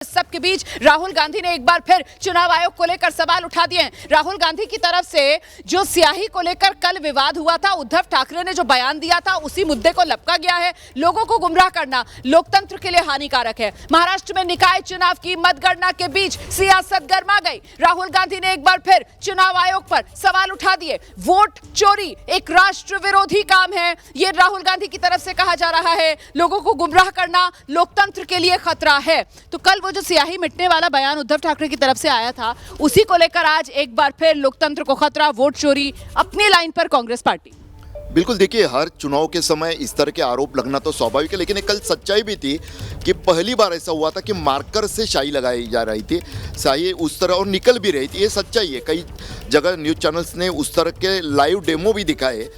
सबके बीच राहुल गांधी ने एक बार फिर चुनाव आयोग को लेकर सवाल उठा दिए हैं। राहुल गांधी की तरफ से जो स्याही को लेकर कल विवाद हुआ था, उद्धव ठाकरे ने जो बयान दिया था, उसी मुद्दे को लपका गया है। लोगों को गुमराह करना लोकतंत्र के लिए हानिकारक है। महाराष्ट्र में निकाय चुनाव की मतगणना के बीच सियासत गर्मा गई। राहुल गांधी ने एक बार फिर चुनाव आयोग पर सवाल उठा दिए। वोट चोरी एक राष्ट्र विरोधी काम है, ये राहुल गांधी की तरफ से कहा जा रहा है। लोगों को गुमराह करना लोकतंत्र के लिए खतरा है। तो कल जो स्याही मिटने वाला बयान उद्धव ठाकरे की तरफ से आया था, उसी को लेकर आज एक बार फिर लोकतंत्र को खतरा, वोट चोरी, अपनी लाइन पर कांग्रेस पार्टी। बिल्कुल, देखिए, हर चुनाव के समय इस तरह के आरोप लगना तो स्वाभाविक है, लेकिन कल सच्चाई भी थी कि पहली बार ऐसा हुआ था कि मार्कर से स्याही लगाई जा रही थी, स्याही उस तरह और निकल भी रही थी। ये सच्चाई है। कई जगह न्यूज़ चैनल्स ने उस तरह के लाइव डेमो भी दिखाए।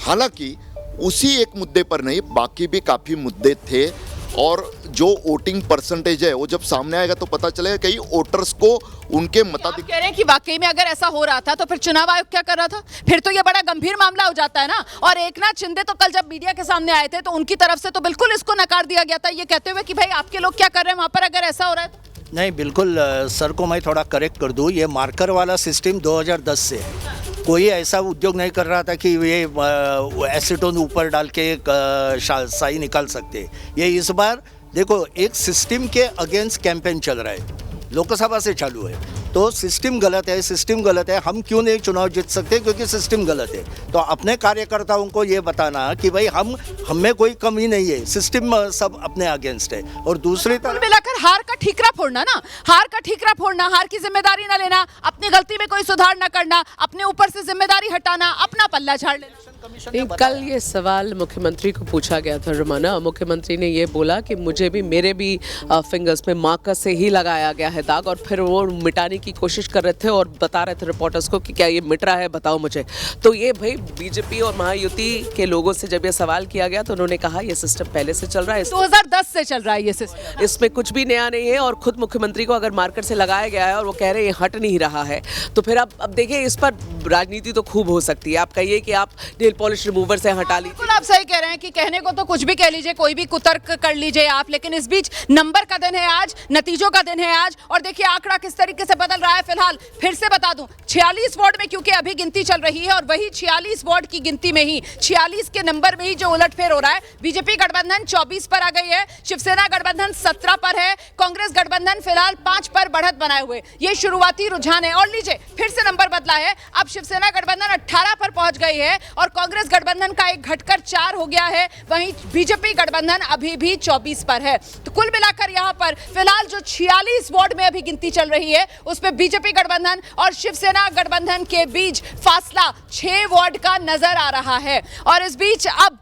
हालांकि उसी एक मुद्दे पर नहीं, बाकी भी काफ़ी मुद्दे थे और जो वोटिंग परसेंटेज है वो जब सामने आएगा तो पता चलेगा कई वोटर्स को उनके मताधिकार। कह रहे हैं कि वाकई में अगर ऐसा हो रहा था तो फिर चुनाव आयोग क्या कर रहा था? फिर तो ये बड़ा गंभीर मामला हो जाता है ना। और एकनाथ शिंदे तो कल जब मीडिया के सामने आए थे तो उनकी तरफ से तो बिल्कुल इसको नकार दिया गया था, ये कहते हुए कि भाई आपके लोग क्या कर रहे हैं वहां पर अगर ऐसा हो रहा है। नहीं, बिल्कुल सर को मैं थोड़ा करेक्ट कर दूं, ये मार्कर वाला सिस्टम 2010 से है। कोई ऐसा उद्योग नहीं कर रहा था कि ये एसीटोन ऊपर डाल के स्याही निकाल सकते। ये इस बार देखो एक सिस्टम के अगेंस्ट कैंपेन चल रहा है, लोकसभा से चालू है, तो सिस्टम गलत है, सिस्टम गलत है। हम क्यों नहीं चुनाव जीत सकते? क्योंकि सिस्टम गलत है। तो अपने कार्यकर्ताओं को ये बताना कि भाई हम में कोई कमी नहीं है, सिस्टम सब अपने अगेंस्ट है। और दूसरी तरफ मिलाकर हार का ठीकरा फोड़ना ना, हार का ठीकरा फोड़ना, हार की जिम्मेदारी ना लेना, अपनी गलती में कोई सुधार ना करना, अपने ऊपर से जिम्मेदारी हटाना, अपना पल्ला झाड़ लेना। कल ये सवाल मुख्यमंत्री को पूछा गया था रमाना। मुख्यमंत्री ने ये बोला कि मेरे भी फिंगर्स में मार्कर से ही लगाया गया है दाग, और फिर वो मिटाने की कोशिश कर रहे थे और बता रहे थे रिपोर्टर्स को कि क्या ये मिट रहा है, बताओ मुझे। तो ये भाई बीजेपी और महायुति के लोगों से जब ये सवाल किया गया तो उन्होंने कहा ये सिस्टम पहले से चल रहा है, 2010 से चल रहा है ये सिस्टम, इसमें कुछ भी नया नहीं है। और खुद मुख्यमंत्री को अगर मार्कर से लगाया गया है और वो कह रहे हैं ये हट नहीं रहा है, तो फिर अब देखिए इस पर राजनीति तो खूब हो सकती है। आप कहिए कि आप नेल पॉलिश रिमूवर से हटा लीजिए। बिल्कुल आप सही कह रहे हैं कि कहने को तो कुछ भी कह लीजिए, कोई भी कुतर्क कर लीजिए आप, लेकिन इस बीच नंबर का दिन है आज, नतीजों का दिन है आज। और देखिए आंकड़ा किस तरीके से बदल रहा है। फिलहाल फिर से बता दूं, 46 वार्ड में क्योंकि अभी गिनती चल रही है और वही 46 वार्ड की गिनती में ही 46 के नंबर में ही जो उलटफेर हो रहा है। बीजेपी गठबंधन 24 पर आ गई है, शिवसेना गठबंधन 17 पर है, कांग्रेस गठबंधन फिलहाल 5 पर बढ़त बनाए हुए। ये शुरुआती रुझान है। और लीजिए फिर से नंबर बदला है, अब शिवसेना गठबंधन 18 पर पहुंच गई है और कांग्रेस गठबंधन का एक घटकर 4 हो गया है। वहीं बीजेपी गठबंधन अभी भी 24 पर है। तो कुल मिलाकर यहां पर फिलहाल जो 46 वार्ड में अभी गिनती चल रही है उसमें बीजेपी गठबंधन और शिवसेना गठबंधन के बीच फासला 6 वार्ड का नजर आ रहा है। और इस बीच अब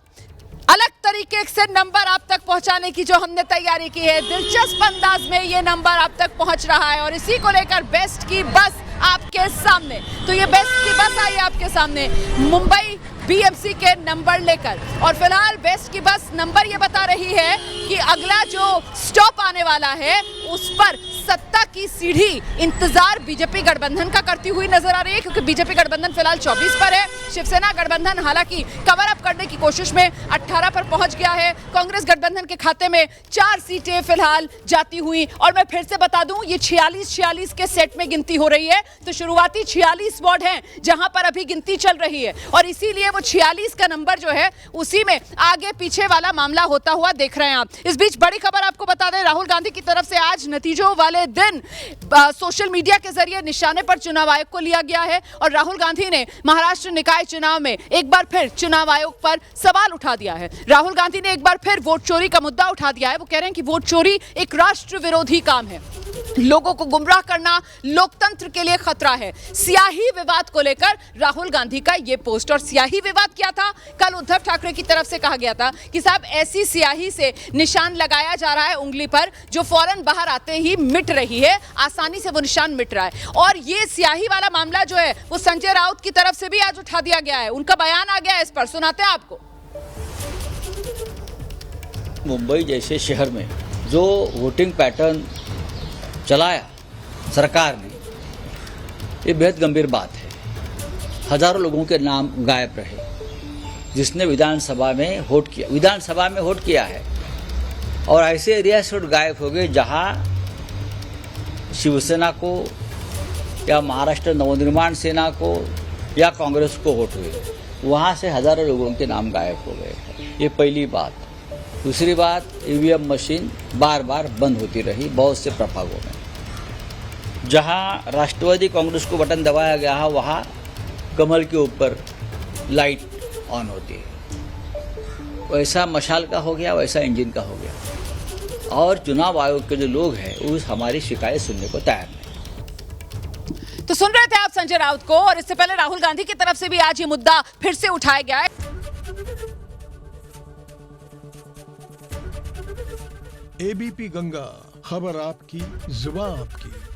अलग तरीके से नंबर आप तक पहुंचाने की जो हमने तैयारी की है, दिलचस्प अंदाज में ये नंबर आप तक पहुंच रहा है। और इसी को लेकर बेस्ट की बस आपके सामने, तो ये बेस्ट की बस आई आपके सामने मुंबई बीएमसी के नंबर लेकर। और फिलहाल बेस्ट की बस नंबर ये बता रही है कि अगला जो स्टॉप आने वाला है उस पर सत्ता की सीढ़ी इंतजार बीजेपी गठबंधन का करती हुई नजर आ रही है, क्योंकि बीजेपी गठबंधन फिलहाल 24 पर है। शिवसेना गठबंधन हालांकि कवर अप करने की कोशिश में 18 पर पहुंच गया है। कांग्रेस गठबंधन के खाते में 4 सीटें फिलहाल जाती हुई। और मैं फिर से बता दूं, ये 46 के सेट में गिनती हो रही है, तो शुरुआती 46 वार्ड हैं जहां पर अभी गिनती चल रही है। और इसीलिए वो 46 का नंबर जो है उसी में आगे पीछे वाला मामला होता हुआ देख रहे हैं आप। इस बीच बड़ी खबर आपको बता दें, राहुल गांधी की तरफ से आज नतीजों वाले दिन सोशल मीडिया के जरिए निशाने पर चुनाव आयोग को लिया गया है। और राहुल गांधी ने महाराष्ट्र निकाय चुनाव में एक बार फिर चुनाव आयोग पर सवाल उठा दिया है। राहुल गांधी ने एक बार फिर वोट चोरी का मुद्दा उठा दिया है। वो कह रहे हैं कि वोट चोरी एक राष्ट्र विरोधी काम है, लोगों को गुमराह करना लोकतंत्र के लिए खतरा है। स्याही विवाद को लेकर राहुल गांधी का यह पोस्ट। और स्याही विवाद क्या था? कल उद्धव ठाकरे की तरफ से कहा गया था कि साहब ऐसी स्याही से निशान लगाया जा रहा है उंगली पर जो फौरन बाहर आते ही मिट रही है, आसानी से वो निशान मिट रहा है। और ये स्याही वाला मामला जो है वो संजय राउत की तरफ से भी आज उठा दिया गया है, उनका बयान आ गया है इस पर, सुनाते हैं आपको। मुंबई जैसे शहर में जो वोटिंग पैटर्न चलाया सरकार ने, ये बेहद गंभीर बात है। हजारों लोगों के नाम गायब रहे जिसने विधानसभा में वोट किया है, और ऐसे एरिया से गायब हो गए जहां शिवसेना को या महाराष्ट्र नवनिर्माण सेना को या कांग्रेस को वोट हुए, वहाँ से हजारों लोगों के नाम गायब हो गए। ये पहली बात। दूसरी बात, ईवीएम मशीन बार बार बंद होती रही बहुत से प्रभागों में। जहाँ राष्ट्रवादी कांग्रेस को बटन दबाया गया है, वहाँ कमल के ऊपर लाइट ऑन होती है। वैसा मशाल का हो गया, वैसा इंजन का हो गया। और चुनाव आयोग के जो लोग हैं उस हमारी शिकायत सुनने को तैयार नहीं। तो सुन रहे थे आप संजय राउत को, और इससे पहले राहुल गांधी की तरफ से भी आज ये मुद्दा फिर से उठाया गया है। एबीपी गंगा, खबर आपकी, जुबान आपकी।